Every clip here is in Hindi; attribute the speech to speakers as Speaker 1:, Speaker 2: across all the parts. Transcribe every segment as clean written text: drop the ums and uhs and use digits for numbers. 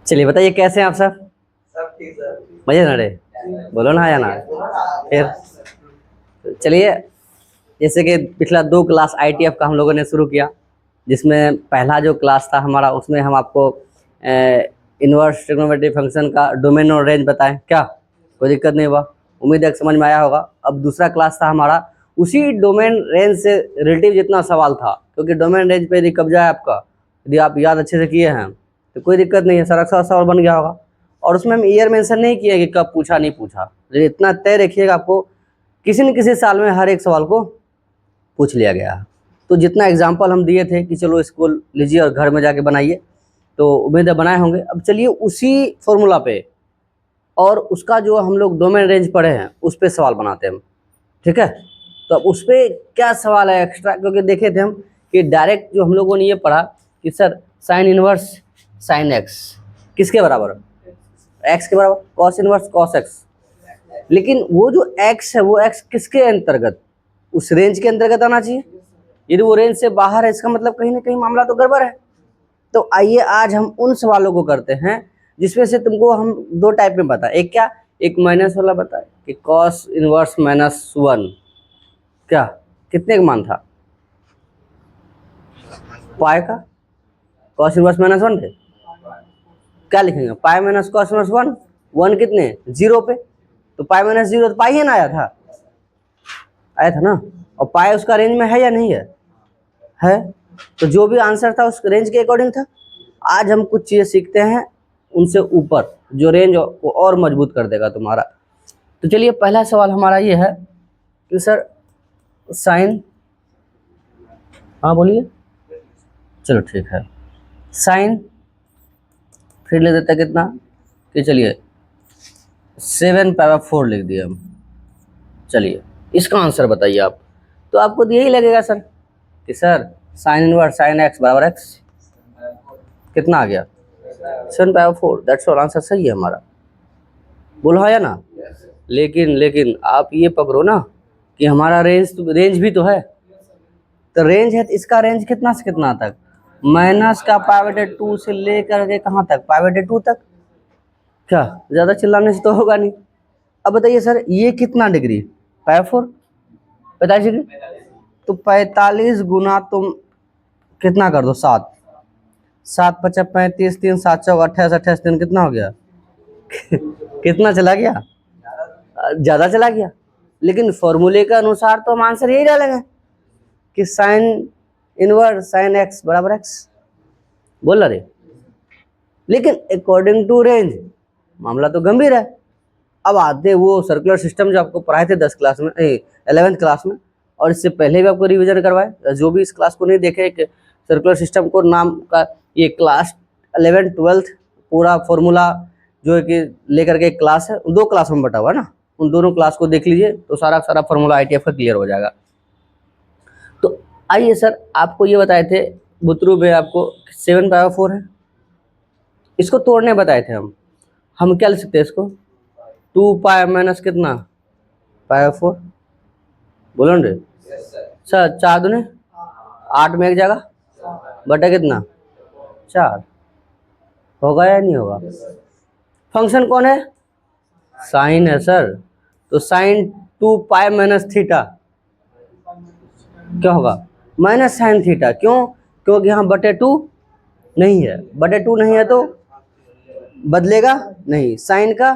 Speaker 1: चलिए बताइए कैसे हैं आप सब।
Speaker 2: सब ठीक सर।
Speaker 1: मजे ना रहे, बोलो ना या ना। फिर चलिए, जैसे कि पिछला 2 क्लास आईटीएफ का हम लोगों ने शुरू किया, जिसमें पहला जो क्लास था हमारा उसमें हम आपको इन्वर्स ट्रिग्नोमेट्री फंक्शन का डोमेन और रेंज बताएं। क्या कोई दिक्कत नहीं हुआ? उम्मीद है कि समझ में आया होगा। अब दूसरा क्लास था हमारा, उसी डोमेन रेंज से रिलेटिव जितना सवाल था, क्योंकि डोमेन रेंज पे यदि कब्जा है आपका, यदि आप याद अच्छे से किए हैं तो कोई दिक्कत नहीं है, सारा का सवाल बन गया होगा। और उसमें हम ईयर मेंशन नहीं किए कि कब पूछा नहीं पूछा, लेकिन इतना तय रखिएगा आपको किसी न किसी साल में हर एक सवाल को पूछ लिया गया है। तो जितना एग्जाम्पल हम दिए थे कि चलो इसको लीजिए और घर में जाके बनाइए, तो उम्मीद है बनाए होंगे। अब चलिए उसी फॉर्मूला पे और उसका जो हम लोग डोमेन रेंज पढ़े हैं उस पर सवाल बनाते हैं हम, ठीक है। तो अब उस पर क्या सवाल है एक्स्ट्रा, क्योंकि देखे थे हम कि डायरेक्ट जो हम लोगों ने ये पढ़ा कि sir sign inverse sine x किसके बराबर, एक्स के बराबर, कॉस इनवर्स कॉस एक्स। लेकिन वो जो एक्स है वो एक्स किसके अंतर्गत, उस रेंज के अंतर्गत आना चाहिए। यदि वो रेंज से बाहर है, इसका मतलब कहीं ना कहीं मामला तो गड़बड़ है। तो आइए आज हम उन सवालों को करते हैं जिसमें से तुमको हम 2 टाइप में बताएं। एक क्या, एक माइनस वाला बताए कि कॉस इनवर्स -1 क्या कितने का मान था, पाई का। कॉस इनवर्स -1 थे, क्या लिखेंगे, पाई माइनस कॉस इनवर्स 1, 1 कितने 0 पे, तो पाई -0 तो पाई है ना, आया था ना। और पाई उसका रेंज में है या नहीं है। तो जो भी आंसर था उस रेंज के अकॉर्डिंग था। आज हम कुछ चीज़ें सीखते हैं उनसे ऊपर, जो रेंज को और मजबूत कर देगा तुम्हारा। तो चलिए पहला सवाल हमारा ये है कि सर साइन, हाँ बोलिए, चलो ठीक है, साइन फिर ले देते कितना कि चलिए 7/4 लिख दिए हम। चलिए इसका आंसर बताइए आप। तो आपको यही लगेगा सर कि sir sign inverse sine x बराबर एक्स, कितना आ गया 7/4, दैट्स ऑल, आंसर सही है हमारा, बोलो हाँ या ना। लेकिन आप ये पकड़ो ना कि हमारा रेंज भी तो है। तो रेंज है तो इसका रेंज कितना से कितना तक, माइनस का π/2 से लेकर के कहाँ तक, π/2 तक। क्या ज़्यादा चिल्लाने से तो होगा नहीं। अब बताइए सर ये कितना डिग्री, π/4 45 डिग्री, तो 45 गुना तुम कितना कर दो 7, 7 × 5 = 35, 3 7 × 4 = 28, 28 3 कितना हो गया कितना चला गया, ज़्यादा चला गया। लेकिन फॉर्मूले के अनुसार तो हम आंसर यही डालेंगे कि साइन इनवर्स साइन एक्स बराबर एक्स, बोल रहे। लेकिन अकॉर्डिंग टू रेंज मामला तो गंभीर है। अब आते वो सर्कुलर सिस्टम जो आपको पढ़ाए थे 10 क्लास में, 11th क्लास में, और इससे पहले भी आपको रिवीजन करवाए। जो भी इस क्लास को नहीं देखे, एक सर्कुलर सिस्टम को नाम का ये क्लास 11th 12th पूरा फॉर्मूला जो है कि लेकर के एक क्लास है, 2 क्लास में बटा हुआ है ना, उन दोनों क्लास को देख लीजिए तो सारा फॉर्मूला आईटीएफ का क्लियर हो जाएगा। तो आइए सर आपको ये बताए थे बुतरू में आपको 7/4 है, इसको तोड़ने बताए थे हम क्या लिख सकते हैं इसको, 2 पाई माइनस कितना π/4, बोलो ना सर, 4 दूने 8 में एक जगह बटा कितना 4, होगा या नहीं होगा। फंक्शन कौन है, साइन है सर, तो साइन 2 पाई माइनस थीटा क्या होगा, माइनस साइन थीटा। क्यों, क्योंकि यहाँ बटे 2 नहीं है, बटे 2 नहीं है तो बदलेगा नहीं, साइन का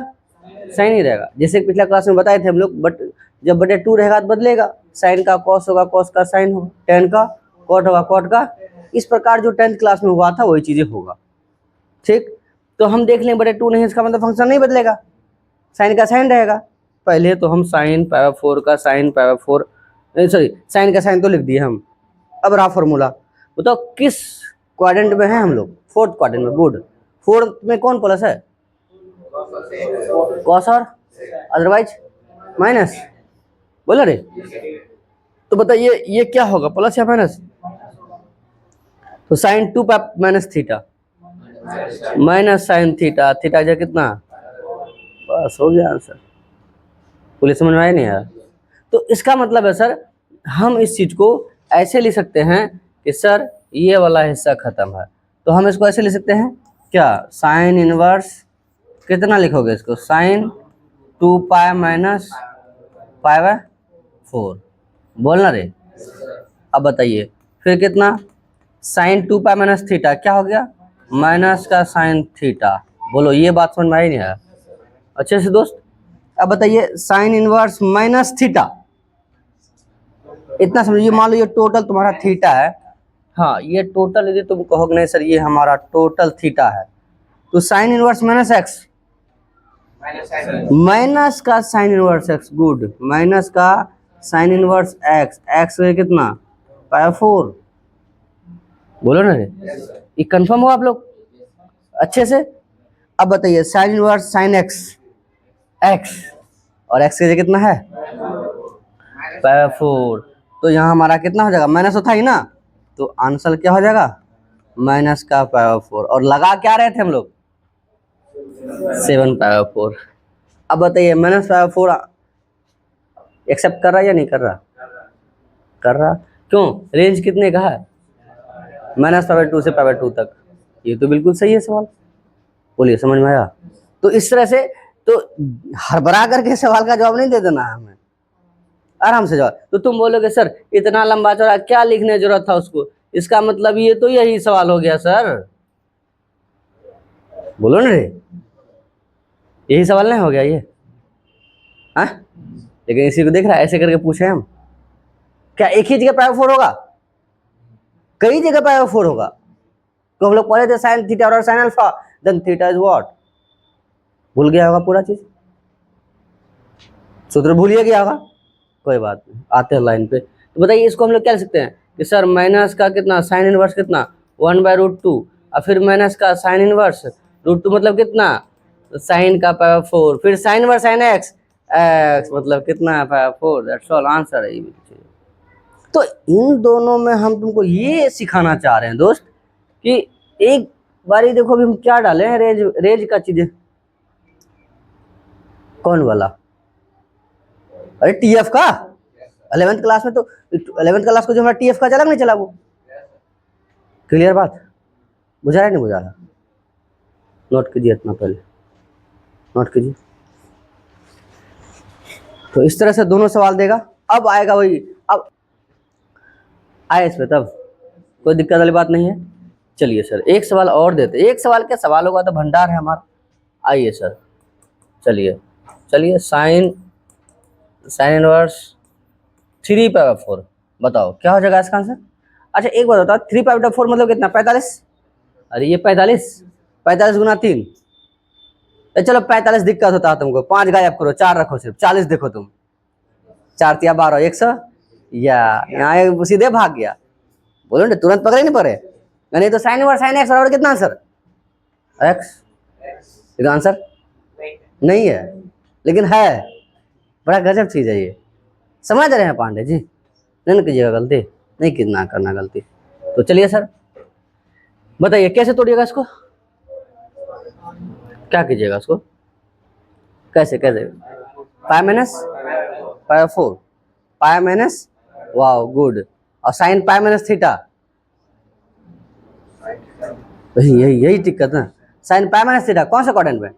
Speaker 1: साइन ही रहेगा। जैसे पिछला क्लास में बताए थे हम लोग, बट जब बटे 2 रहेगा तो बदलेगा, साइन का कॉस होगा, कॉस का साइन होगा, टेन का कॉट होगा, कॉट का। इस प्रकार जो 10th क्लास में हुआ था वही चीज़ें होगा, ठीक। तो हम देख लें बटे 2 नहीं, इसका मतलब फंक्शन नहीं बदलेगा, साइन का साइन रहेगा। पहले तो हम साइन π/4 का साइन π/4, सॉरी साइन का साइन तो लिख दिए हम। अब रहा फॉर्मूला, बताओ किस क्वाड्रेंट में है हम लोग, 4th क्वाड्रेंट में। गुड, 4th में कौन प्लस है, कॉस, और अदरवाइज माइनस, बोला रे। तो बताइए ये क्या होगा, प्लस या माइनस। तो sine 2 minus theta minus sine theta, theta जो कितना, बस हो गया आंसर। पुलिस समझ में आया नहीं यार। तो इसका मतलब है सर हम इस चीज को ऐसे लिख सकते हैं कि सर ये वाला हिस्सा खत्म है, तो हम इसको ऐसे लिख सकते हैं क्या साइन इनवर्स कितना लिखोगे इसको, sine 2 pi minus pi by 4, बोलना रे। अब बताइए फिर कितना, साइन 2 पाई माइनस थीटा क्या हो गया, माइनस का साइन थीटा। बोलो ये बात समझ में आई नहीं है अच्छे से दोस्त। अब बताइए साइन इनवर्स माइनस थीटा, इतना समझिए। मान लो ये टोटल तुम्हारा थीटा है, हाँ ये टोटल, यदि तुम कहोगे नहीं सर ये हमारा टोटल थीटा है, तो sine inverse minus x, minus का sine inverse x, good, minus का साइन इनवर्स एक्स, एक्स है कितना, पाई 4। बोलो ना रे, ये कंफर्म हो आप लोग अच्छे से। अब बताइए sign inverse sine x, x और एक्स की जगह कितना है, पाई 4, तो यहाँ हमारा कितना हो जाएगा, माइनस तो था ही ना, तो आंसर क्या हो जाएगा, माइनस का पाई 4। और लगा क्या रहे थे हम लोग, 7 पाई 4। अब बताइए माइनस पाई 4 एक्सेप्ट कर रहा है या नहीं कर रहा, कर रहा, क्यों, रेंज कितने का है, माइनस पाई 2 से पाई 2 तक, ये तो बिल्कुल सही है सवाल। बोलिए समझ में आया। तो इस तरह से तो हड़बड़ा करके सवाल का जवाब नहीं दे देना है हमें, आराम से जवाब। तो तुम बोलोगे सर इतना लंबा चौड़ा क्या लिखने जरूरत था उसको, इसका मतलब ये तो यही सवाल हो गया सर, बोलो ना रे, यही सवाल नहीं हो गया ये, हाँ। लेकिन इसी को देख रहा है, ऐसे करके पूछे हम, क्या एक ही जगह पाई 4 होगा, कई जगह पाई 4 होगा। तो हम लोग पढ़े थे साइन थीटा और sine alpha, then theta is what, भूल गया होगा पूरा चीज, सूत्र भूलिए गया होगा, कोई बात नहीं, आते हैं लाइन पे। तो बताइए इसको हम लोग क्या लिख सकते हैं कि सर माइनस का कितना साइन इनवर्स कितना 1/√2, और फिर माइनस का साइन इनवर्स √2 मतलब कितना, साइन का पाई 4, फिर sign inverse sine x, x मतलब कितना पाई 4, दैट्स ऑल आंसर है ये। तो इन दोनों में हम तुमको ये सिखाना चाह रहे हैं दोस्त कि एक बारी देखो अभी हम क्या डाले हैं, रेंज, रेंज का चीजें, कौन वाला, अरे टीएफ का, 11th क्लास में तो 11th क्लास को जो हमारा टीएफ का चला नहीं चला, वो क्लियर बात, बुझा रहा नहीं बुझा रहा, नोट कीजिए इतना पहले, नोट कीजिए। तो इस तरह से दोनों सवाल देगा। अब आएगा वही, अब आए इसमें तब कोई दिक्कत वाली बात नहीं है। चलिए सर एक सवाल और देते, एक सवाल क्या, सवालों का तो भंडार है हमारा। आइए सर, चलिए चलिए, साइन इनवर्स 3/4, बताओ क्या हो जाएगा इसका आंसर। अच्छा एक बात बताओ, 3/4 मतलब कितना, 45, अरे ये 45 गुना 3, चलो 45 दिक्कत होता है तुमको, 5 गायब करो, 4 रखो, सिर्फ 40 देखो तुम, 4 तिया 12, 100, या यहाँ सीधे भाग गया, बोलो ना तुरंत पकड़े नहीं पड़े, नहीं तो साइन इनवर्स साइन एक्स बराबर कितना आंसर, एक्स, ये आंसर नहीं है लेकिन है, बड़ा गजब चीज है ये, समझ रहे हैं पांडे जी, नहीं कीजिएगा गलती, नहीं कितना करना गलती। तो चलिए सर बताइए कैसे तोड़िएगा इसको, क्या कीजिएगा इसको, कैसे कैसे, पाई माइनस पाई 4, पाई माइनस, वाओ गुड, और साइन पाई माइनस थीटा, यही दिक्कत ना, साइन पाई माइनस थीटा कौन सा क्वाड्रेंट में,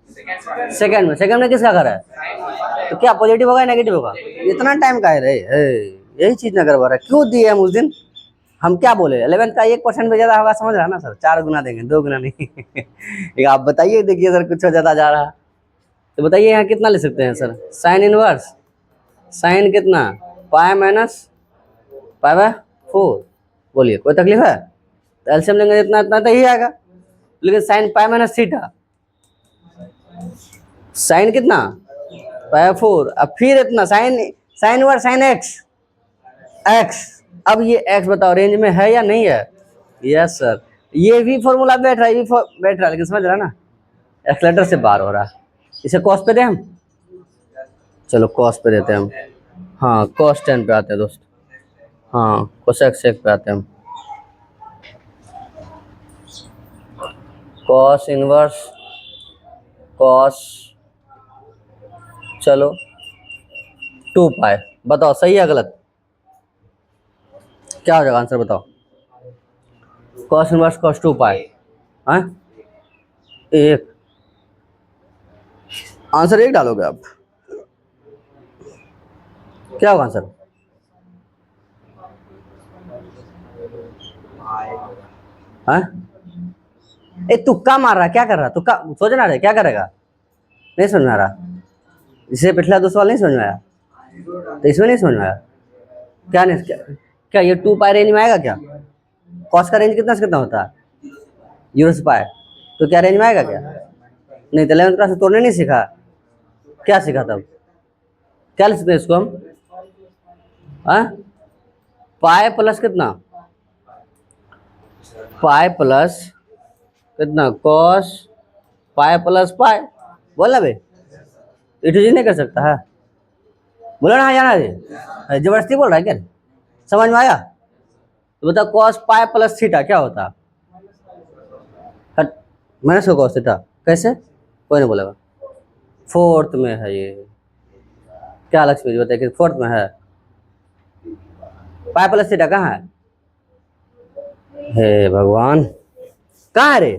Speaker 1: सेकंड में, सेकंड में किसका घर है, तो क्या पॉजिटिव होगा नेगेटिव होगा, इतना टाइम का है रे, यही चीज ना गड़बड़ है, क्यों दिए हम उस दिन, हम क्या बोले 11th का 1% भी ज्यादा होगा, समझ रहा है ना सर, 4 गुना देंगे, 2 गुना नहीं। आप बताइए, देखिए सर कुछ ज्यादा जा रहा, तो बताइए यहाँ कितना ले सकते हैं सर, साइन इनवर्स साइन कितना, पाई माइनस पाई बाय 4, बोलिए कोई तकलीफ है, तो एलसीएम लेंगे इतना इतना तो ही आएगा, लेकिन sine pi minus theta, sine कितना पाई 4, अब फिर इतना sine, sine inverse sine x, x, अब ये एक्स बताओ रेंज में है या नहीं है, यस सर, ये भी फॉर्मूला बैठ रहा है, बैठ रहा है, लेकिन समझ रहा है ना, एक्सलेटर से बाहर हो रहा है, इसे कॉस पे दे हम, चलो कॉस पे देते हैं हम, हाँ कॉस 10 पे आते हैं दोस्त, हाँ कोसेक सेक पे आते हैं हम, कॉस इनवर्स कॉस, चलो 2 पाई, बताओ सही है गलत, क्या हो जाएगा आंसर बताओ, कॉस इनवर्स कॉस 2 पाई, हाँ एक, आंसर एक डालोगे आप, क्या होगा आंसर? हाँ, ए तुक्का मार रहा, क्या कर रहा? तुक्का सोचना रहे, क्या करेगा? नहीं समझ में आ रहा। इसे पिछला दो सवाल नहीं समझ में आया, तो इसमें नहीं समझ में आया। क्या नहीं, क्या ये 2 पाई रेंज में आएगा क्या? कॉस का रेंज कितना से कितना होता है? 0 से पाई, तो क्या रेंज में आएगा क्या? नहीं, तो 11th क्लास से तोड़ने नहीं सीखा, क्या सीखा तब? क्या लिख सकते हैं इसको हम? हाँ, पाई प्लस कितना? पाई प्लस कितना? कॉस पाई प्लस पाई, बोला बे, इटू जी नहीं कर सकता है? बोला ना, हाँ जाना जी, जबरदस्ती बोल रहा है क्या? समझ में आया? तो बता, कॉस पाई प्लस थीटा क्या होता? हट, माइनस कॉस थीटा, कैसे? कोई नहीं बोलेगा। 4th में है ये, क्या लक्ष्मी जी बताइए कि 4th में है? पाई प्लस थीटा कहाँ है? हे भगवान, कहाँ है रे?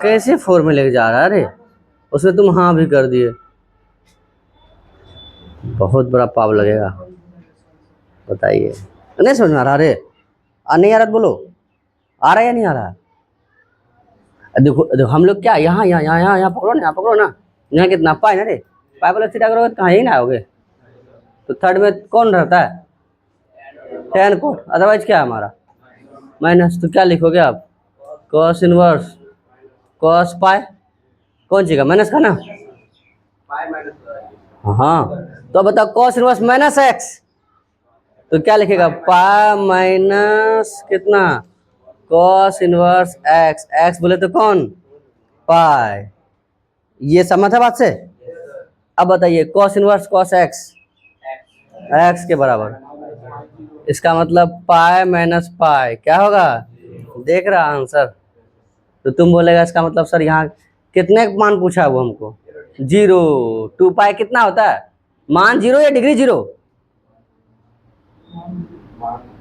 Speaker 1: कैसे 4 में लेके जा रहा है रे? उसमें तुम हाँ भी कर दिए, बहुत बड़ा पाप लगेगा, बताइए। नहीं समझ में आ रहा रे? नहीं आ रहा तो बोलो, आ रहा है या नहीं आ रहा? देखो देखो, हम लोग क्या यहाँ यहाँ यहाँ यहाँ यहाँ पकड़ो ना, यहाँ पकड़ो ना, यहाँ कितना पाई ना रे? पाई प्लस थीटा करोगे तो कहाँ ही ना आओगे। तो 3rd में कौन रहता है? tan कोट, अदरवाइज क्या है हमारा? माइनस, तो क्या लिखोगे आप? कॉस इनवर्स कॉस पाई, कौन चीज का माइनस का ना? हाँ, तो अब बताओ कॉस इनवर्स माइनस एक्स, तो क्या लिखेगा? पाई माइनस कितना? कॉस इनवर्स एक्स, एक्स बोले तो कौन? पाई। ये समझ है बात से? अब बताइए cos inverse cos x, x के बराबर, इसका मतलब पाई माइनस पाई क्या होगा? देख रहा आंसर? तो तुम बोलेगा इसका मतलब सर यहाँ कितने मान पूछा वो हमको? 0। 2 पाई कितना होता है? मान 0 या डिग्री 0?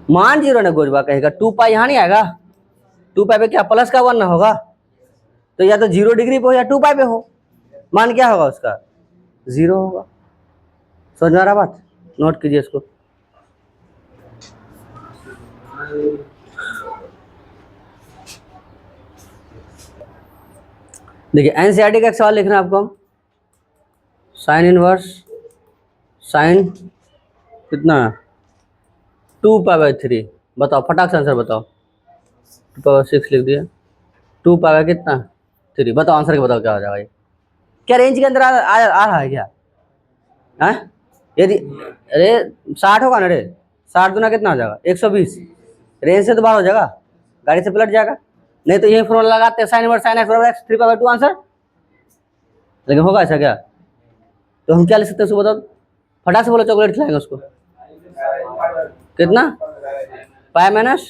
Speaker 1: मान 0 ना गोजबा कहेगा, 2 पाई यहाँ नहीं आएगा। 2 पाई पे क्या प्लस का 1 ना होगा? तो या तो 0 डिग्री पे हो या 2 पाई पे हो, मान क्या होगा उसका? 0 होगा। समझ में आ रहा बात? नोट कीजिए इसको। देखिए एनसीईआरटी का एक सवाल लिखना है आपको हम, साइन इनवर्स साइन कितना? 2 पाई बाई 3, बताओ फटाक से आंसर बताओ। 2 पाई बाई 6 लिख दिया, 2 पाई बाई कितना? 3, बताओ आंसर के, बताओ क्या हो जाएगा ये? क्या रेंज के अंदर आ रहा है क्या? हाँ, यदि अरे 60 होगा ना रे, 60 दूना कितना हो जाएगा? 120, रेंज से तो बाहर हो जाएगा, गाड़ी से पलट जाएगा। नहीं तो यही फॉर्मूला लगाते हैं, साइन इनवर्स साइन एक्स बराबर एक्स 3 पाई बाई 2 आंसर। लेकिन होगा ऐसा क्या? तो हम क्या लिख सकते हैं उसको बताओ, फटाक से बोलो, चॉकलेट खिलाएंगे उसको। कितना? पाई माइनस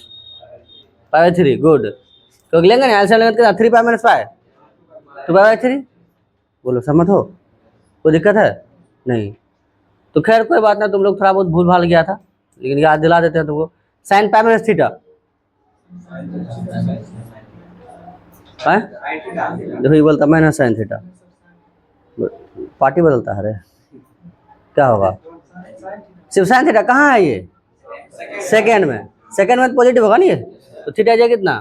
Speaker 1: पाई बाई 3, गुड। क्योंकि लेंगे ना एलसीएम लेंगे कितना? 3 पाई माइनस पाई, 2 पाई बाई 3। बोलो सहमत हो? कोई दिक्कत है? नहीं। तो खैर कोई बात ना, तुम लोग थोड़ा बहुत भूल भाल गया था, लेकिन याद दिला देते हैं तुमको। साइन पाई माइनस थीटा, देखो ये बोलता माइनस साइन थीटा, पार्टी बदलता है रे, क्या होगा? सिर्फ साइन थीटा कहाँ है ये? सेकेंड में, सेकेंड में पॉजिटिव होगा नहीं ये, तो थीटा जाए कितना?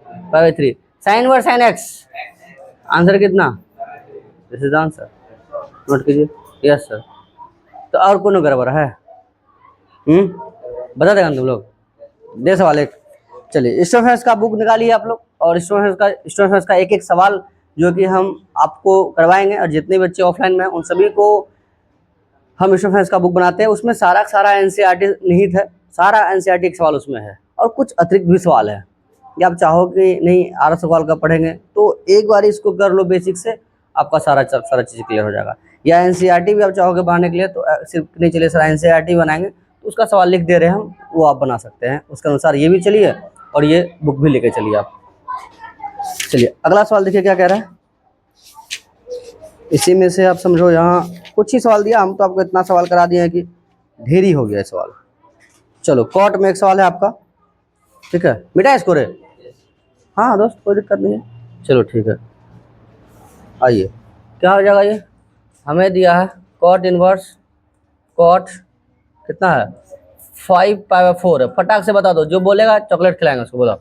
Speaker 1: Pi by 3, sine verse sine x, answer कितना? दिस इज आंसर, नोट कीजिए। Yes sir. तो और कौन गड़बड़ है? बता देगा तुम लोग? दे सवाल एक, चलिए स्टूडेंट्स का बुक निकालिए आप लोग, और स्टूडेंट्स का एक एक सवाल जो कि हम आपको करवाएंगे, और जितने बच्चे ऑफलाइन में उन सभी को हम स्टूडेंट्स का बुक बनाते हैं। उसमें सारा सारा एनसीईआरटी निहित है, सारा एनसीईआरटी के सवाल उसमें है, और कुछ अतिरिक्त भी सवाल है। या आप चाहो कि नहीं 8 सवाल का पढ़ेंगे, तो एक बार इसको कर लो बेसिक से, आपका सारा चीज़ क्लियर हो जाएगा। या एनसीईआरटी भी आप चाहोगे बनाने के लिए, तो सिर्फ नहीं चलिए सर एनसीईआरटी बनाएंगे, तो उसका सवाल लिख दे रहे हैं हम, वो आप बना सकते हैं, उसके अनुसार ये भी चलिए और ये बुक भी लेके चलिए आप। चलिए अगला सवाल देखिए क्या कह रहा है, इसी में से आप समझो, यहाँ कुछ ही सवाल दिया, हम तो आपको इतना सवाल करा दिए हैं कि ढेर ही हो गया सवाल। चलो कॉट में एक सवाल है आपका, ठीक है, मिटा इसको रे? हाँ दोस्त कोई दिक्कत नहीं है, चलो ठीक है। आइए क्या हो जाएगा, ये हमें दिया है कॉट इनवर्स कॉट कितना है 5/4 है। फटाक से बता दो, जो बोलेगा चॉकलेट खिलाएंगे उसको, बोलो।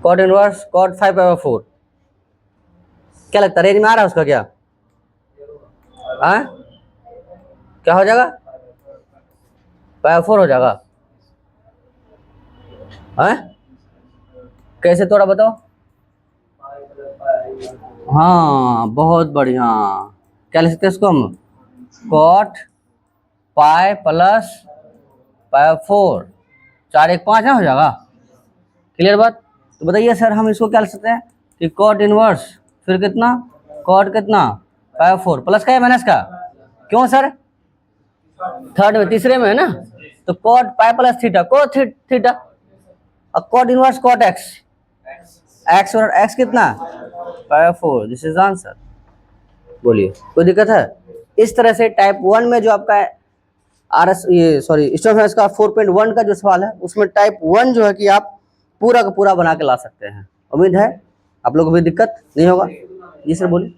Speaker 1: कॉट इनवर्स कॉट 5/4 क्या लगता है, रेंज में आ रहा है उसका क्या? क्या हो जाएगा? 5/4 हो जाएगा। कैसे थोड़ा बताओ। हाँ बहुत बढ़िया। क्या लिख सकते हैं इसको हम? कॉट पाई प्लस π/4, 4 1 5 हो जाएगा। क्लियर बात? तो बताइए सर हम इसको क्या लिख सकते हैं कि कॉट इनवर्स फिर कितना कॉट कितना π/4 प्लस का है माइनस का? क्यों सर? थर्ड में तीसरे में है ना, तो cot pi plus theta cot theta और cot inverse cot x x और एक्स कितना π/4। This is answer. बोलिए कोई दिक्कत है? इस तरह से टाइप 1 में जो आपका RS ये सॉरी स्टोन का 4.1 का जो सवाल है उसमें टाइप 1 जो है कि आप पूरा का पूरा बना के ला सकते हैं। उम्मीद है आप लोगों को भी दिक्कत नहीं होगा। जी सर बोलिए।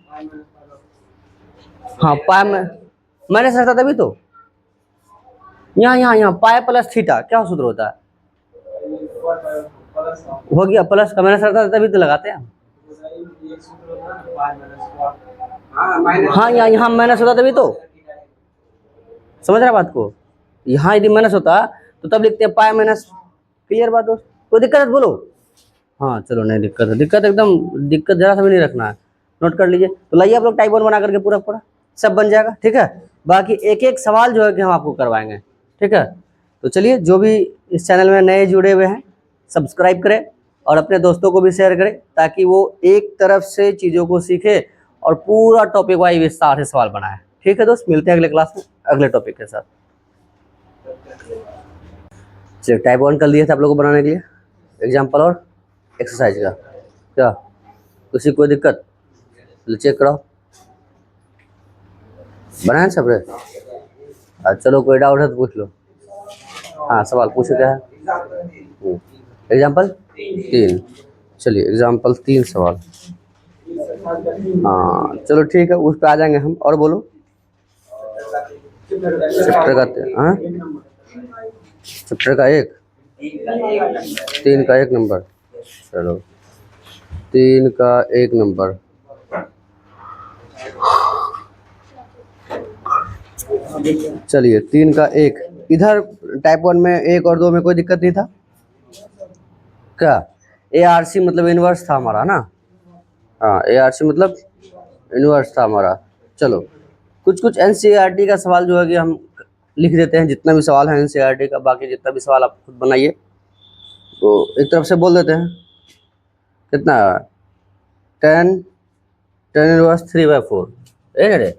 Speaker 1: हाँ पाई में मैंने रहता तभी तो यहाँ पाई प्लस थीटा क्या सूत्र होता है? हो गया प्लस का मैंने रहता तभी तो लगाते हैं। हाँ यहाँ माइनस होता तभी तो, समझ रहा बात को? यहाँ यदि माइनस होता तो तब लिखते हैं पाई माइनस। क्लियर बात दोस्त? कोई दिक्कत है बोलो। हाँ चलो नहीं दिक्कत है, दिक्कत एकदम दिक्कत जरा सा भी नहीं रखना है, नोट कर लीजिए। तो लाइए आप लोग टाइप 1 बना करके पूरा पूरा सब बन जाएगा। ठीक है, बाकी एक एक सवाल जो है कि हम आपको करवाएंगे। ठीक है, तो चलिए जो भी इस चैनल में नए जुड़े हुए हैं सब्सक्राइब करें और अपने दोस्तों को भी शेयर करें ताकि वो एक तरफ से चीज़ों को सीखे और पूरा टॉपिक वाइज विस्तार से सवाल बनाए। ठीक है दोस्त, मिलते हैं अगले क्लास में अगले टॉपिक के साथ। चलिए टाइप 1 कर लिए थे आप लोगों को बनाने के लिए एग्जाम्पल और एक्सरसाइज का। क्या किसी कोई दिक्कत? चेक कराओ बनाए सब रे। चलो कोई डाउट है तो पूछ लो। हाँ सवाल पूछो क्या है? एग्जाम्पल 3। चलिए एग्जाम्पल 3 सवाल। हाँ चलो ठीक है, उस पर आ जाएंगे हम। और बोलो चैप्टर का चैप्टर का 1 3 का 1 नंबर। चलो 3 का 1 नंबर। चलिए 3 का 1 इधर टाइप 1 में 1 और 2 में कोई दिक्कत नहीं था क्या? ARC मतलब इनवर्स था हमारा ना। हाँ ARC मतलब इनवर्स था हमारा। चलो कुछ कुछ NCERT का सवाल जो है कि हम लिख देते हैं, जितना भी सवाल है NCERT का, बाकी जितना भी सवाल आप खुद बनाइए तो एक तरफ से बोल देते हैं। कितना 10 इनवर्स 3/4 रे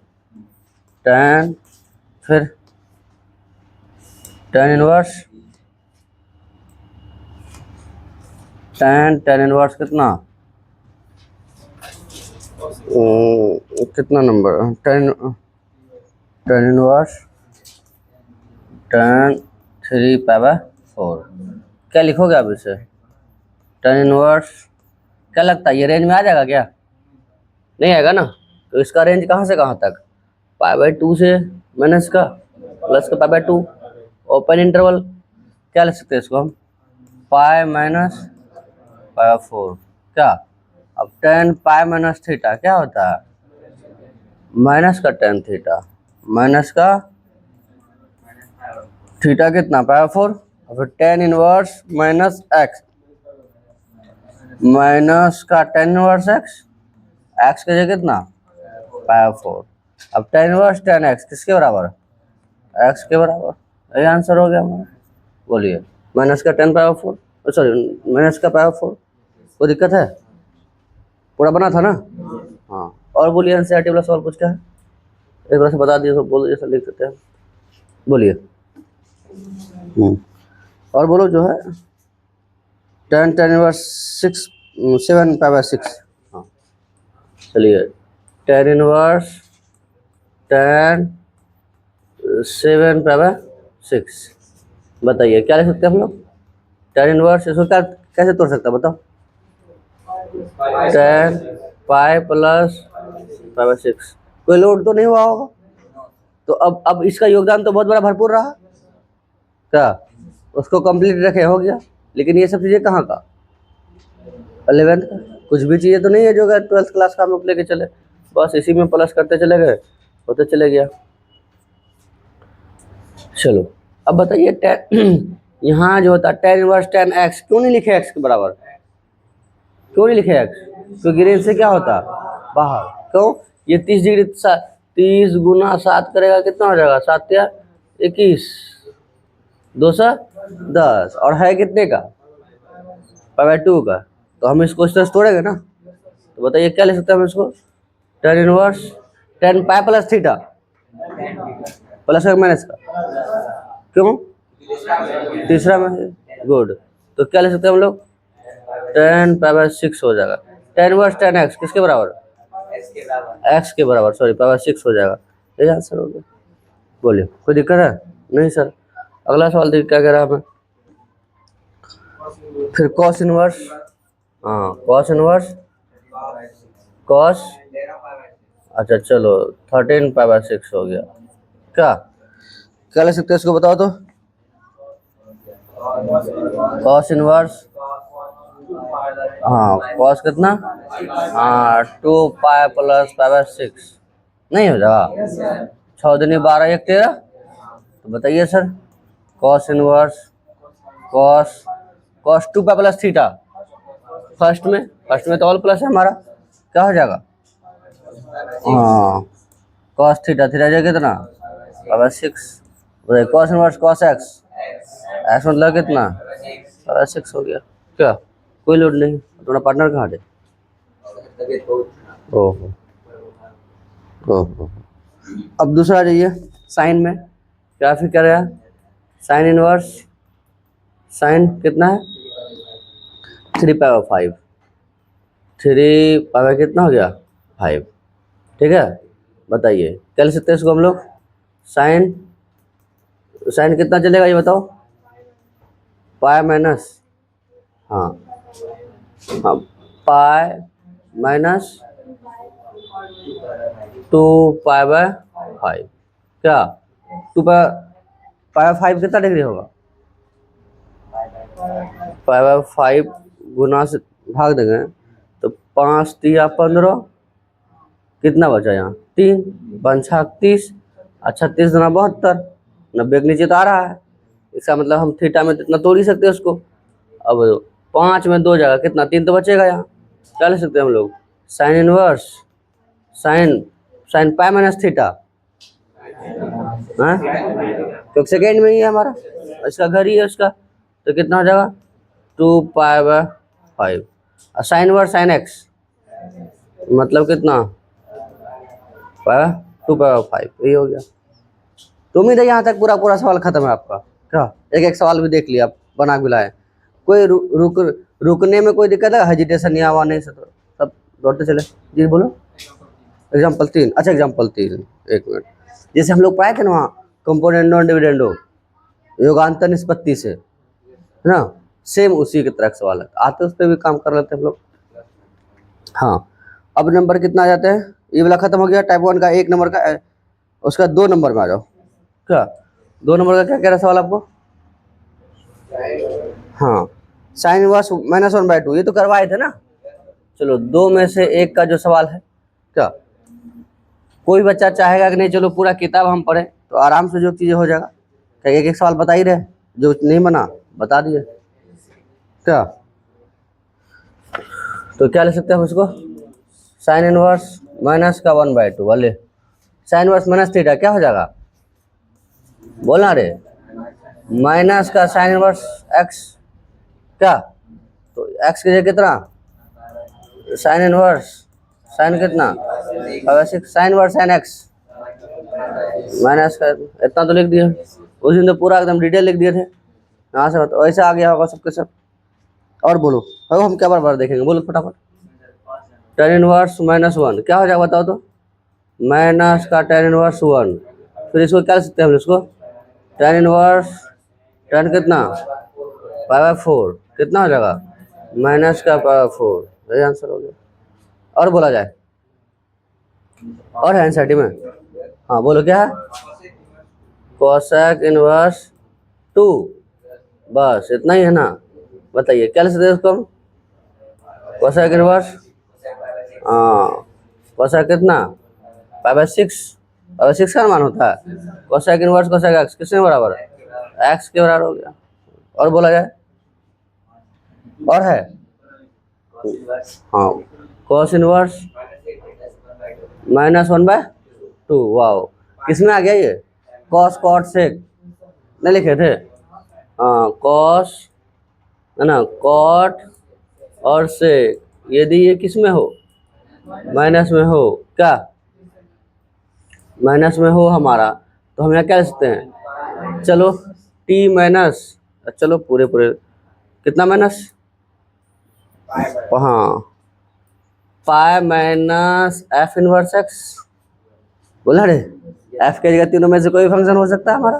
Speaker 1: 10 फिर 10 इनवर्स 10 इनवर्स कितना कितना नंबर 10 इनवर्स 10 3/4 क्या लिखोगे आप इसे? 10 इनवर्स क्या लगता है ये रेंज में आ जाएगा क्या? नहीं आएगा ना, तो इसका रेंज कहाँ से कहाँ तक? π/2 से माइनस का प्लस का π/2 ओपन इंटरवल क्या लिख सकते हैं इसको हम? पाई माइनस π/4 क्या? अब 10 पाई माइनस थीटा क्या होता है? माइनस का 10 थीटा माइनस का थीटा कितना π/4 और फिर 10 इनवर्स माइनस एक्स माइनस का 10 इनवर्स एक्स के जगह कितना π/4। अब 10 इनवर्स 10x किसके बराबर? एक्स के बराबर। यही आंसर हो गया हमारा। बोलिए माइनस का 10/4 सॉरी माइनस का π/4 कोई दिक्कत है? पूरा बना था ना? हाँ और बोलिए NCERT वाला सवाल कुछ क्या है एक बार से बता दिए तो बोलो जैसा लिख सकते हैं। बोलिए और बोलो जो है 10 इनवर्स 7/6। हाँ चलिए 10 इनवर्स 10 7/6 बताइए क्या लिख सकते हैं हम लोग? 10 इनवर्स इसको क्या कैसे तोड़ सकते हैं बताओ? 10 पाई प्लस पाई बाय 6, कोई लोड तो नहीं हुआ होगा। तो अब इसका योगदान तो बहुत बड़ा भरपूर रहा क्या, उसको कंप्लीट रखे हो गया। लेकिन ये सब चीज़ें कहाँ का, 11th का। कुछ भी चीज़ें तो नहीं है जो 12th क्लास का हम लोग लेके चले, बस इसी में प्लस करते चले गए, होते चले गया। चलो अब बताइए tan यहाँ जो होता है tan इनवर्स tan x, क्यों नहीं लिखे x के बराबर, क्यों नहीं लिखे x, क्योंकि रेंज से क्या होता है बाहर। क्यों, ये 30 डिग्री 30 गुना 7 करेगा कितना हो जाएगा, 7 या 21, 210, और है कितने का, पाई बाय 2 का। तो हम इसको इस तरह से तोड़ेंगे ना, तो बताइए क्या ले सकते हैं हम इसको, tan इनवर्स tan पाई प्लस थीटा प्लस का माइनस का, क्यों तीसरा में है, गुड। तो क्या ले सकते हैं हम लोग, tan पाई बाय 6 हो जाएगा। tan इनवर्स tan x किसके बराबर, x के बराबर, सॉरी पाई बाय 6 हो जाएगा। यही आंसर हो गया। बोलिए कोई दिक्कत है, नहीं सर। अगला सवाल देखिए क्या कह रहा है हमें, फिर cos इनवर्स, हाँ cos इनवर्स cos, अच्छा चलो 13 पाई बाय 6 हो गया। क्या क्या ले सकते हैं इसको बताओ तो, cos इनवर्स, हाँ cos कितना, हाँ 2 पाई प्लस पाई बाय 6, नहीं हो जाएगा, 6 दूनी 12 1 13, तो बताइए सर cos इनवर्स cos 2 पाई प्लस थीटा, फर्स्ट में तो ऑल प्लस है हमारा, क्या हो जाएगा, हाँ cos थीटा जाएगा कितना, pi by 6, cos inverse cos x, x मतलब कितना, पाई बाय 6 हो गया। क्या कोई लोड नहीं, तुम्हारा पार्टनर कहाँ है, ओहो ओहो। अब दूसरा आ जाइए साइन में, क्या फिर क्या रहा, साइन इनवर्स, साइन कितना है 3 पाई बाय 5, 3 पाई बाय कितना हो गया 5, ठीक है। बताइए क्या ले सकते हैं इसको हम लोग, साइन साइन कितना चलेगा ये बताओ, पाई माइनस, हाँ हाँ पाई माइनस 2 पाई बाय 5, क्या 2 पाई बाय 5 कितना डिग्री होगा, पाई बाय 5 गुना से भाग देंगे तो 5 3 15, कितना बचा यहाँ 3 पंछा 30, अच्छा 30 गुना 72, 90 के नीचे तो आ रहा है, इसका मतलब हम थीटा में इतना तोड़ ही सकते हैं उसको। अब 5 में 2 जगह कितना 3 तो बचेगा यहाँ, क्या ले सकते हैं हम लोग, sign inverse sign pi minus theta, हाँ तो सेकेंड में ही है हमारा, इसका घर ही है उसका, तो कितना हो जाएगा 2 पाई बाय 5, और साइन इनवर्स साइन एक्स मतलब कितना, 2 पाई बाय 5, यही हो गया। तो उम्मीद है यहाँ तक पूरा सवाल खत्म है आपका, क्या एक सवाल भी देख लिया आप, बना भी लाए, कोई रुकने में कोई दिक्कत है, हेजिटेशन या हुआ नहीं, सब दौड़ते चले जी, बोलो एग्जाम्पल 3, अच्छा एग्जाम्पल 3 एक मिनट, जैसे हम लोग पढ़ाए थे ना वहाँ कंपोनेंडो डिविडेंडो योगांतर निष्पत्ति से, है ना, सेम उसी की तरह सवाल है, आते उस पर भी काम कर लेते हैं हम लोग। हाँ अब नंबर कितना आ जाते हैं, ये वाला खत्म हो गया टाइप 1 का, 1 नंबर का, उसका 2 नंबर में आ जाओ, क्या 2 नंबर का क्या कह रहा सवाल आपको, हाँ साइन इनवर्स -1/2, ये तो करवाए थे ना। चलो 2 में से 1 का जो सवाल है, क्या कोई बच्चा चाहेगा कि नहीं चलो पूरा किताब हम पढ़ें, तो आराम से जो चीज़ें हो जाएगा, क्या एक सवाल बता ही रहे, जो नहीं बना बता दिए, क्या तो क्या ले सकते हैं हम इसको, साइन इनवर्स माइनस का 1/2 वाले, साइन इनवर्स माइनस थीटा क्या हो जाएगा, बोलना रे, माइनस का साइन इनवर्स एक्स, क्या तो एक्स की जगह कितना, साइन इनवर्स साइन कितना, वैसे sign inverse sine x minus का, इतना तो लिख दिया, उस दिन तो पूरा एकदम डिटेल लिख दिए थे, यहाँ से बताओ ऐसे आ गया होगा सबके सब। और बोलो अब हम क्या बार देखेंगे, बोलो फटाफट, tan इनवर्स -1 क्या हो जाएगा बताओ तो, माइनस का tan इनवर्स 1, फिर इसको क्या लिख सकते हैं हम इसको, tan इनवर्स tan कितना पाई बाय 4, कितना हो जाएगा माइनस का पाई बाय 4, यही आंसर हो गया। और बोला जाए, और है एनसीईआरटी में? हाँ बोलो क्या है? कोसेक इनवर्स 2, बस इतना ही है ना? बताइए क्या लिख सकते हैं उसको हम? कोसेक इनवर्स, हाँ कोसेक कितना? 5/6, 5/6 का मान होता है। कोसेक इनवर्स कोसेक एक्स किसके बराबर है? एक्स के बराबर हो गया। और बोला जाए, और है? हाँ कोस इनवर्स -1/2, वाओ किसमें आ गया ये? कॉस कॉट सेक नहीं लिखे थे? हाँ कॉस है ना, कॉट और सेक, यदि ये किस में हो? माइनस में हो, क्या माइनस में हो हमारा, तो हम यहाँ क्या लिख सकते हैं? चलो टी माइनस, चलो पूरे पूरे कितना माइनस? हाँ pi minus F inverse x, बोला रे एफ के जगह तीनों में से कोई फंक्शन हो सकता है हमारा?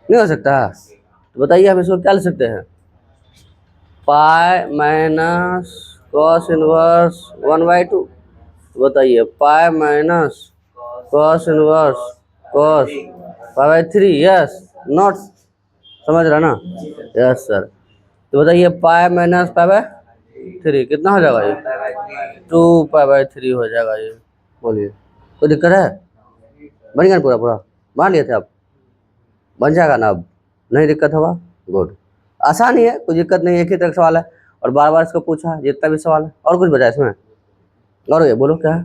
Speaker 1: नहीं हो सकता। तो बताइए हम इसको क्या लिख सकते हैं? पाई माइनस कॉस इनवर्स 1/2, बताइए pi minus cos inverse cos 5/3, yes not, समझ रहा ना? Yes sir. तो बताइए पाई माइनस 5/3 कितना हो जाएगा? ये 2π/3 हो जाएगा ये। बोलिए कोई दिक्कत है? बन गया पूरा पूरा? मान लिए थे आप? बन जाएगा ना अब? नहीं दिक्कत होगा? गुड, आसान ही है, कोई दिक्कत नहीं, एक ही तरह का सवाल है और बार बार इसको पूछा है जितना भी सवाल है। और कुछ बचा इसमें? और ये बोलो क्या है?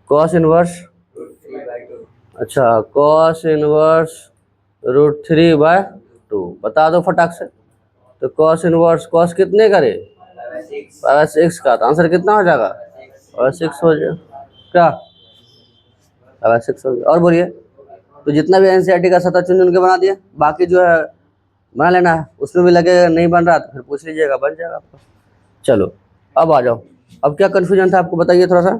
Speaker 1: कॉस इनवर्स, अच्छा कॉस इनवर्स √3/2, बता दो फटाक से। तो कॉस इनवर्स कॉस कितने करे? 5/6 का, तो आंसर कितना हो जाएगा? 5/6 हो जाएगा, क्या 5/6 हो गया। और बोलिए, तो जितना भी एनसीईआरटी का सतह चुन चुन के बना दिया, बाकी जो है बना लेना है, उसमें भी लगेगा नहीं बन रहा तो फिर पूछ लीजिएगा, बन जाएगा आपका। चलो अब आ जाओ, अब क्या कन्फ्यूजन था आपको बताइए थोड़ा सा।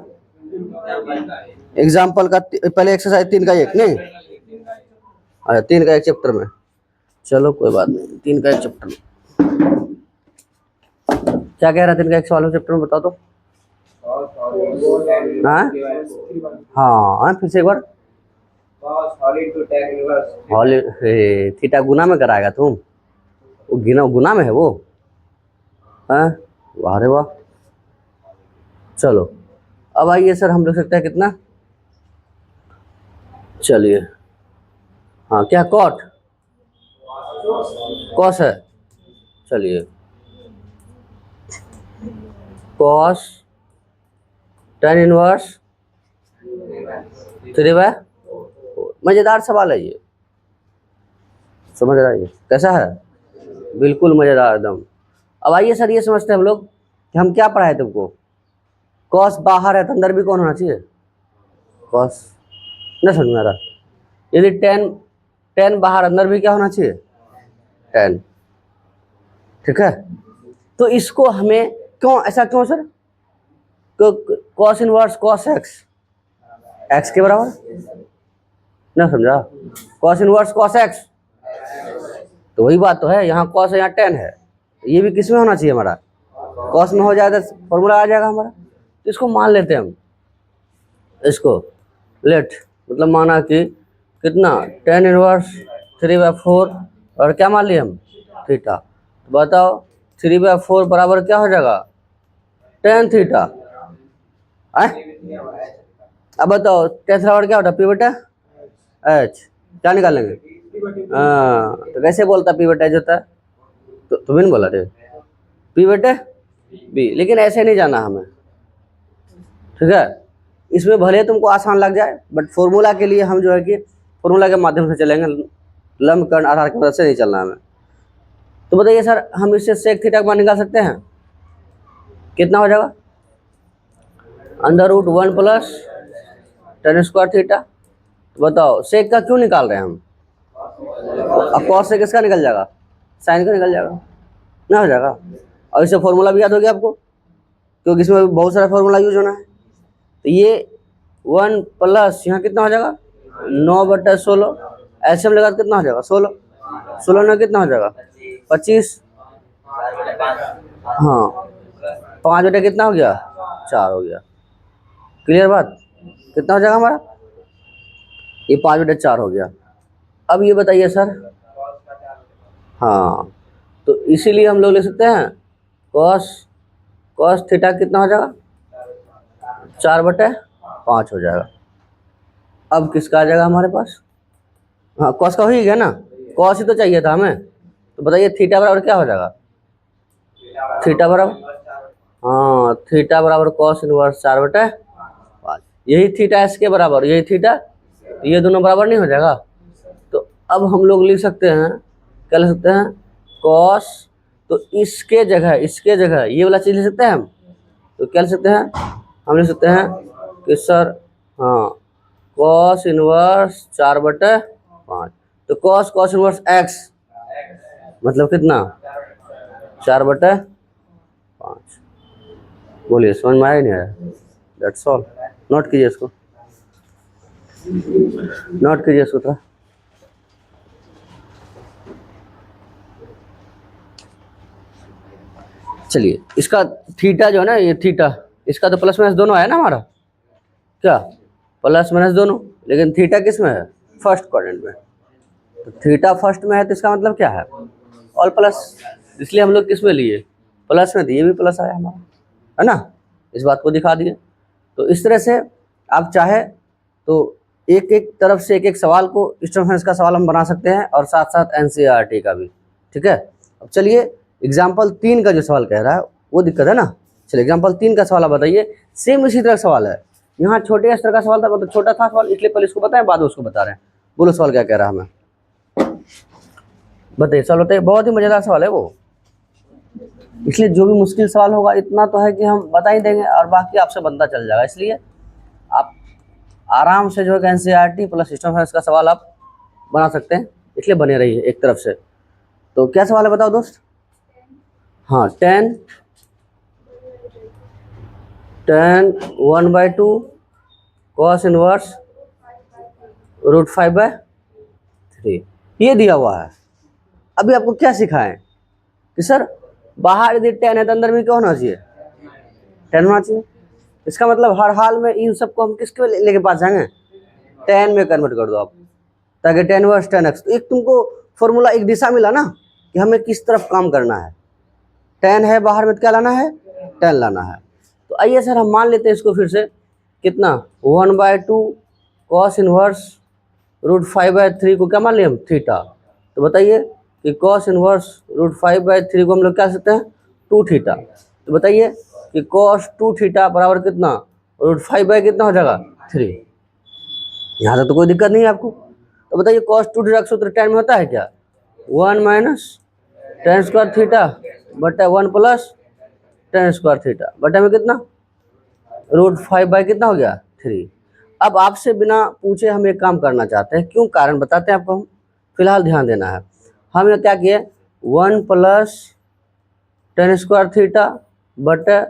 Speaker 1: एग्जाम्पल का पहले एक्सरसाइज 3 का 1 नहीं, अच्छा 3 का 1 चैप्टर में, चलो कोई बात नहीं, 3 का 1 चैप्टर में क्या कह रहा है? 3 का 1 सवाल चैप्टर में बताओ तो। हाँ हाँ फिर से एक बार। थीटा गुना में कराएगा तुम? वो गुना में है वो? हाँ वाह रे वाह। चलो अब आइए सर, हम लिख सकते हैं कितना? चलिए हाँ क्या कॉट कॉस है, चलिए कॉस tan इनवर्स 3/4, मज़ेदार सवाल है ये, समझ रहा है? ये कैसा है? बिल्कुल मज़ेदार एकदम। अब आइए सर ये समझते हैं हम लोग कि हम क्या पढ़ाए तुमको। कॉस बाहर है तो अंदर भी कौन होना चाहिए? कॉस, नहीं समझ में आ रहा? यदि टेन बाहर अंदर भी क्या होना चाहिए? टेन, ठीक है। तो इसको हमें क्यों ऐसा, क्यों sir? Cos inverse cos x के बराबर, ना समझा? कॉस इनवर्स कॉस एक्स, तो वही बात तो है, यहाँ कॉस है यहाँ टेन है, ये भी किस में होना चाहिए हमारा? कॉस में हो जाएगा तो फॉर्मूला आ जाएगा हमारा। तो इसको मान लेते हैं हम, इसको लेट मतलब माना कि कितना? tan इनवर्स 3/4 और क्या मान लिए हम? थीटा। तो बताओ 3/4 बराबर क्या हो जाएगा? tan theta. अब बताओ tan बराबर क्या होता है? P/H, क्या निकालेंगे? हाँ तो कैसे बोलता P/H होता है? तो तुम्हें नहीं बोला थे P/B, लेकिन ऐसे नहीं जाना हमें, ठीक है। इसमें भले तुमको आसान लग जाए बट फॉर्मूला के लिए हम जो है कि फॉर्मूला के माध्यम से चलेंगे, लंब कर्ण आधार की मदद से नहीं चलना हमें। तो बताइए सर, हम इससे सेक थीटा का मान निकाल सकते हैं? कितना हो जाएगा? √1 + tan² थीटा। तो बताओ सेक का क्यों निकाल रहे हैं हम? अब कॉस से किसका निकल जाएगा? साइन का निकल जाएगा, ना हो जाएगा। और इससे फॉर्मूला भी याद हो गया आपको, क्योंकि इसमें बहुत सारा फॉर्मूला यूज होना है। तो ये 1 + यहाँ कितना हो जाएगा? 9/16, एलसीएम लगा कितना हो जाएगा? 16, 16 में कितना हो जाएगा? 25, हाँ 5 बटे कितना हो गया? 4 हो गया। क्लियर बात? कितना हो जाएगा हमारा? ये 5/4 हो गया। अब ये बताइए सर, हाँ, तो इसीलिए हम लोग ले सकते हैं कॉस कॉस थीटा कितना हो जाएगा? 4/5 हो जाएगा। अब किसका आ जाएगा हमारे पास? हाँ, कॉस का हो ही गया ना, कॉस ही तो चाहिए था हमें। तो बताइए थीटा बराबर क्या हो जाएगा? थीटा बराबर, हाँ, थीटा बराबर कॉस इनवर्स 4/5। यही थीटा इसके बराबर, यही थीटा, ये दोनों बराबर नहीं हो जाएगा? तो अब हम लोग लिख सकते हैं, क्या लिख सकते हैं? कॉस, तो इसके जगह ये वाला चीज लिख सकते हैं हम। तो क्या लिख सकते हैं? हम लिख सकते हैं कि सर, हाँ, कॉस इनवर्स 4/5। तो कॉस इनवर्स एक्स मतलब कितना? 4/5। बोलिए, समझ में आया नहीं आया? That's all. नोट कीजिए इसको, नोट कीजिए इसको थोड़ा। चलिए, इसका थीटा जो है ना, ये थीटा, इसका तो प्लस माइनस दोनों है ना हमारा, क्या प्लस माइनस दोनों, लेकिन थीटा किस में है? फर्स्ट क्वाड्रेंट में। तो थीटा फर्स्ट में है तो इसका मतलब क्या है? ऑल प्लस, इसलिए हम लोग किस में लिए? प्लस में, तो ये भी प्लस आया हमारा, है ना? इस बात को दिखा दिए। तो इस तरह से आप चाहे तो एक एक तरफ से एक एक सवाल को, स्टोनहेंस का सवाल हम बना सकते हैं और साथ साथ एनसीईआरटी का भी। ठीक है, अब चलिए एग्जाम्पल 3 का जो सवाल कह रहा है वो दिक्कत है ना। चलिए एग्जाम्पल 3 का सवाल आप बताइए। सेम इसी तरह का सवाल है, यहाँ छोटे स्तर का सवाल था, मतलब छोटा था सवाल, इसलिए पहले इसको बताएं बाद में उसको बता रहे हैं। बोलो सवाल क्या कह रहा है हमें, बताइए सवाल बताइए। बहुत ही मजेदार सवाल है वो, इसलिए जो भी मुश्किल सवाल होगा इतना तो है कि हम बता ही देंगे और बाकी आपसे बनता चल जाएगा। इसलिए आप आराम से जो है एनसीईआरटी प्लस सिस्टम साइंस का सवाल आप बना सकते हैं, इसलिए बने रहिए एक तरफ से। तो क्या सवाल है बताओ दोस्त? हाँ, 10 1/2 कॉस इनवर्स √5/3 ये दिया हुआ है। अभी आपको क्या सिखाएं कि सर बाहर यदि 10 है तो अंदर में क्या होना चाहिए? 10 होना चाहिए। इसका मतलब हर हाल में इन सबको हम किसके लेके पास जाएंगे? 10 में कन्वर्ट कर दो आप, ताकि 10 वर्स 10x। तो एक तुमको फॉर्मूला, एक दिशा मिला ना कि हमें किस तरफ काम करना है। 10 है बाहर में तो क्या लाना है? 10 लाना है। तो आइए सर हम मान लेते हैं इसको फिर से, कितना? 1/2 कॉस इनवर्स √5/3 को क्या मान लिया हम? थीटा। तो बताइए कि कॉस इनवर्स √5/3 को हम लोग क्या कर सकते हैं? 2 थीटा। तो बताइए कि कॉस 2 थीटा बराबर कितना? √5 कितना हो जाएगा? 3। यहाँ तक तो कोई दिक्कत नहीं है आपको। तो बताइए कॉस 2 थीटा का सूत्र 10 में होता है क्या? 1 - tan² थीटा बटा 1 + tan² थीटा बटा में कितना? √5 कितना हो गया? 3। अब आपसे बिना पूछे हम एक काम करना चाहते हैं, क्यों? कारण बताते हैं आपको हम, फिलहाल ध्यान देना है। हमने क्या किया? 1 + tan² थीटा बटा,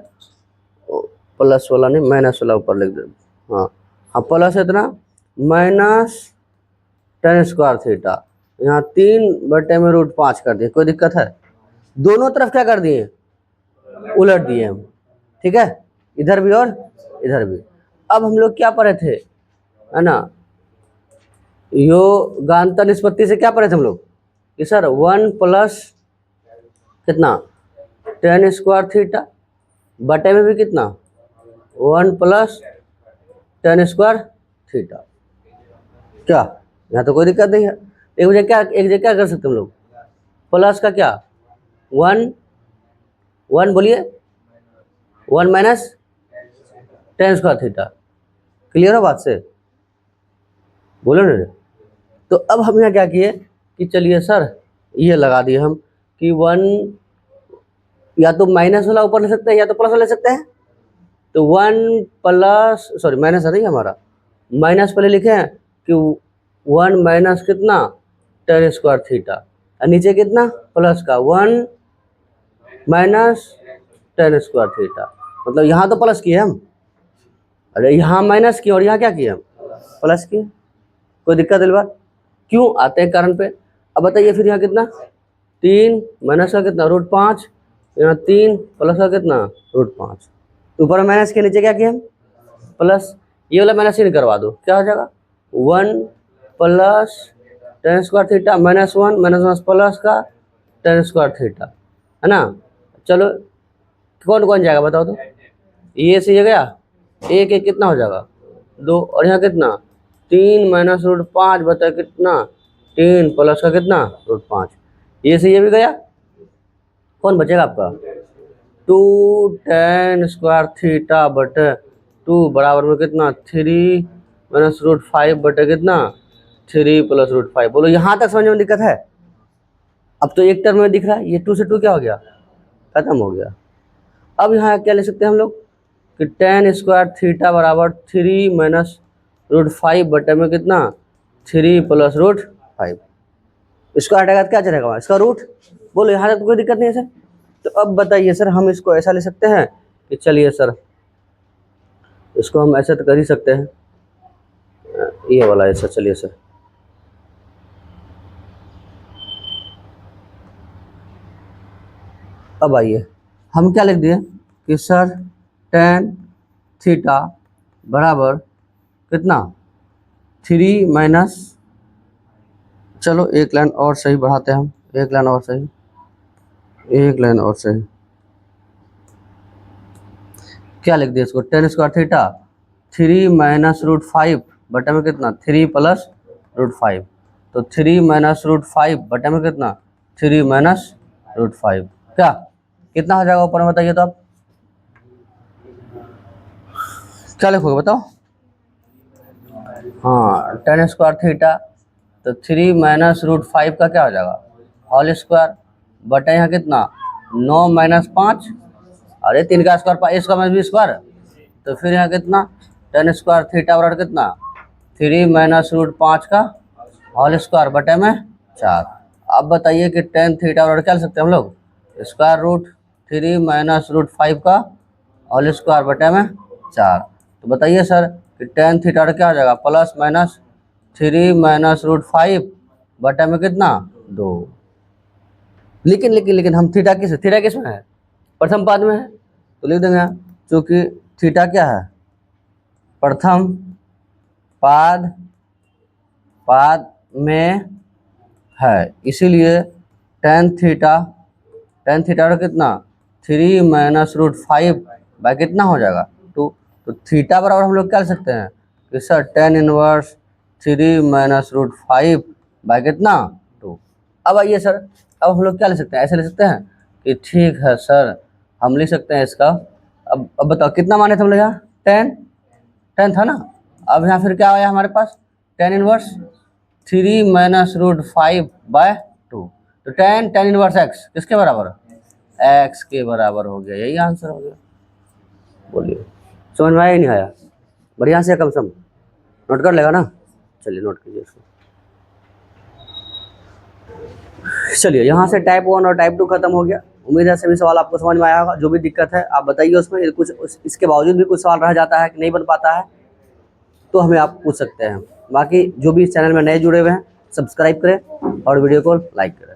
Speaker 1: प्लस वाला नहीं माइनस वाला ऊपर लिख दे, हाँ हाँ, प्लस इतना -tan² थीटा, यहाँ 3/√5 कर दिए। कोई दिक्कत है? दोनों तरफ क्या कर दिए? उलट दिए हम। ठीक है, इधर भी और इधर भी। अब हम लोग क्या पढ़े थे, है ना, योगांतर निष्पत्ति से क्या पढ़े थे हम लोग कि सर 1 + कितना? tan² थीटा बटे में भी कितना? 1 + tan² थीटा। क्या यहाँ तो कोई दिक्कत नहीं है। एक जगह क्या कर सकते हम लोग? प्लस का क्या? 1 बोलिए, 1 - tan² थीटा। क्लियर है बात से? बोलो ना। तो अब हम यहाँ क्या किए कि चलिए सर ये लगा दिए हम कि 1, या तो माइनस वाला ऊपर ले सकते हैं या तो प्लस वाला ले सकते हैं। तो 1 + सॉरी माइनस है नहीं हमारा, माइनस पहले लिखे हैं कि 1 - कितना? tan² थीटा, और नीचे कितना? प्लस का 1 - tan² थीटा। मतलब यहाँ तो प्लस किए हम, अरे यहाँ माइनस किए और यहाँ क्या किए हम? प्लस किए। कोई दिक्कत है बात? क्यों? आते हैं कारण पे। अब बताइए फिर यहाँ कितना? 3 माइनस का कितना? √5, यहाँ 3 प्लस का कितना? √5। ऊपर में माइनस के नीचे क्या किया हम प्लस, ये वाला माइनस ही करवा दो, क्या हो जाएगा 1 plus ten square theta minus 1 minus 1 plus का टेन स्क्वायर थीटा, है ना। चलो कौन कौन जाएगा बताओ तो, ये से ये गया, एक एक कितना हो जाएगा 2, और यहाँ कितना 3 माइनस रूट 5 बता कितना 3 प्लस का कितना रूट 5, ये से ये भी गया, कौन बचेगा आपका 2 टेन स्क्वायर थीटा बटे 2 बराबर में कितना 3 माइनस रूट 5 बटे कितना 3 प्लस रूट 5। बोलो यहाँ तक समझने में दिक्कत है? अब तो एक टर्म में दिख रहा है, ये 2 से 2 क्या हो गया खत्म हो गया। अब यहाँ क्या ले सकते हैं हम लोग कि टेन स्क्वायर थीटा बराबर 3 माइनस रूट 5 बटे में कितना 3 प्लस रूट 5, इसको हटाएगा तो क्या चलेगा इसका रूट। बोलो यहाँ तक तो कोई दिक्कत नहीं है सर। तो अब बताइए सर हम इसको ऐसा ले सकते हैं कि चलिए सर इसको हम ऐसे तो कर ही सकते हैं, ये वाला ऐसा, चलिए सर अब आइए हम क्या लिख दिए कि सर टेन थीटा बराबर कितना 3 माइनस, चलो एक लाइन और सही बढ़ाते हैं हम, एक लाइन और सही, एक लाइन और सही, क्या लिख दिया इसको tan square theta 3 minus root 5 बटे में कितना 3 प्लस रूट 5, तो 3 माइनस रूट 5 बटे में कितना 3 माइनस रूट 5, क्या कितना हो जाएगा ऊपर में बताइए तो आप क्या लिखोगे बताओ। हाँ टेन स्क्वायर थीटा तो 3 माइनस रूट 5 का क्या हो जाएगा होल स्क्वायर बटे यहाँ कितना 9 माइनस 5, अरे 3 का स्क्वायर इसका माइनस भी स्क्वायर, तो फिर यहाँ कितना टेन स्क्वायर थीटा बराबर कितना 3 माइनस रूट 5 का होल स्क्वायर बटे में 4। अब बताइए कि टेन थीटा बराबर क्या ले सकते हैं हम लोग स्क्वायर रूट 3 माइनस रूट 5 का होल स्क्वायर बटे में 4। तो बताइए सर कि टेन थीटा क्या हो जाएगा प्लस माइनस 3 माइनस रूट 5 बटे में कितना 2। लेकिन हम थीटा किस में है प्रथम पाद में है, तो लिख देंगे क्योंकि थीटा क्या है प्रथम पाद में है, इसीलिए टेन थीटा कितना 3 माइनस रूट 5 बाय कितना हो जाएगा 2। तो थीटा बराबर हम लोग क्या ले सकते हैं कि sir tan inverse 3 minus root 5 by कितना 2। अब आइए सर अब हम लोग क्या ले सकते हैं, ऐसे ले सकते हैं कि ठीक है सर हम लिख सकते हैं इसका, अब बताओ कितना माने थे हम लोग यहाँ 10 था ना। अब यहाँ फिर क्या आया हमारे पास tan inverse 3 minus root 5 by 2, तो टेन इनवर्स एक्स किसके बराबर एक्स के बराबर हो गया, यही आंसर हो गया। बोलिए समझ में आया नहीं आया, बढ़िया से कम से कम नोट कर लेगा ना, चलिए नोट कीजिए इसको। चलिए यहाँ से टाइप 1 और टाइप 2 खत्म हो गया। उम्मीद है सभी सवाल आपको समझ में आया होगा, जो भी दिक्कत है आप बताइए उसमें, कुछ इसके बावजूद भी कुछ सवाल रह जाता है कि नहीं बन पाता है तो हमें आप पूछ सकते हैं। बाकी जो भी इस चैनल में नए जुड़े हुए हैं सब्सक्राइब करें और वीडियो को लाइक करें।